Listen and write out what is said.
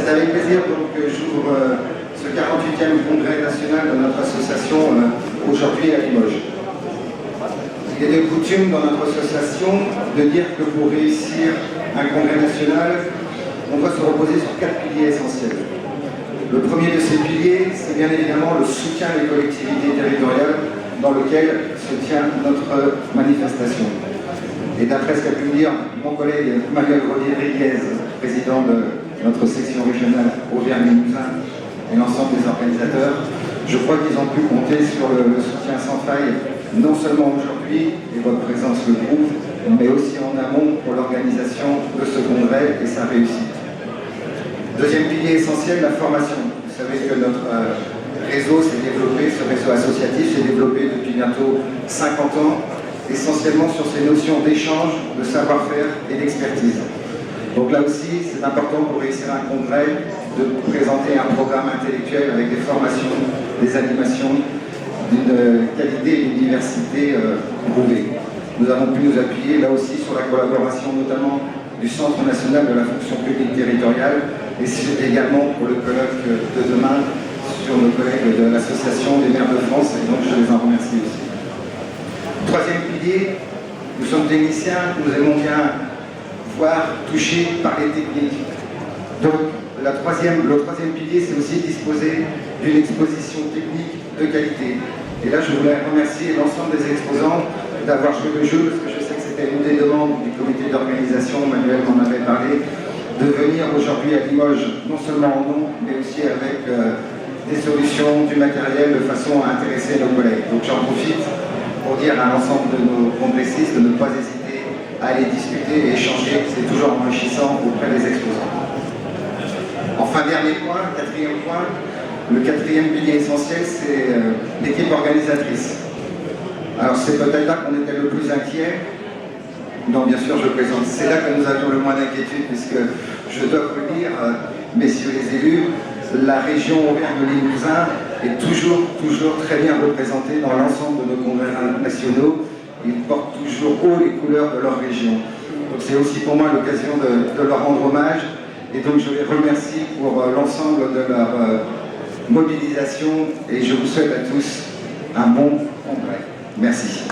C'est avec plaisir que j'ouvre ce 48e congrès national de notre association aujourd'hui à Limoges. Il est de coutume dans notre association de dire que pour réussir un congrès national, on doit se reposer sur 4 piliers essentiels. Le premier de ces piliers, c'est bien évidemment le soutien des collectivités territoriales dans lequel se tient notre manifestation. Et d'après ce qu'a pu me dire mon collègue Manuel Rodriguez, président de notre section régionale Auvergne-Limousin et l'ensemble des organisateurs, je crois qu'ils ont pu compter sur le soutien sans faille, non seulement aujourd'hui et votre présence le groupe, mais aussi en amont pour l'organisation de ce congrès et sa réussite. Deuxième pilier essentiel, la formation. Vous savez que notre réseau s'est développé, ce réseau associatif s'est développé depuis bientôt 50 ans, essentiellement sur ces notions d'échange, de savoir-faire et d'expertise. Donc là aussi, c'est important pour réussir un congrès de présenter un programme intellectuel avec des formations, des animations d'une qualité et d'une diversité prouvée. Nous avons pu nous appuyer là aussi sur la collaboration notamment du Centre national de la fonction publique territoriale et également pour le colloque de demain sur nos collègues de l'Association des maires de France, et donc je les en remercie aussi. Troisième pilier, nous sommes techniciens, nous aimons bien voir, toucher par les techniques. Donc le troisième pilier, c'est aussi disposer d'une exposition technique de qualité. Et là, je voulais remercier l'ensemble des exposants d'avoir joué le jeu, parce que je sais que c'était une des demandes du comité d'organisation, Manuel m'en avait parlé, de venir aujourd'hui à Limoges, non seulement en nom, mais aussi avec des solutions, du matériel, de façon à intéresser nos collègues. Donc j'en profite pour dire à l'ensemble de nos congressistes de ne pas hésiter à aller discuter et échanger, c'est toujours enrichissant auprès des exposants. Enfin, dernier point, quatrième point, le quatrième pilier essentiel, c'est l'équipe organisatrice. Alors c'est peut-être là qu'on était le plus inquiet. Non, bien sûr, je plaisante. C'est là que nous avions le moins d'inquiétude, puisque je dois vous le dire, messieurs les élus, la région Auvergne-Limousin est toujours très bien représentée dans l'ensemble de nos congrès nationaux. Ils portent toujours haut les couleurs de leur région. Donc c'est aussi pour moi l'occasion de leur rendre hommage. Et donc je les remercie pour l'ensemble de leur mobilisation et je vous souhaite à tous un bon congrès. Merci.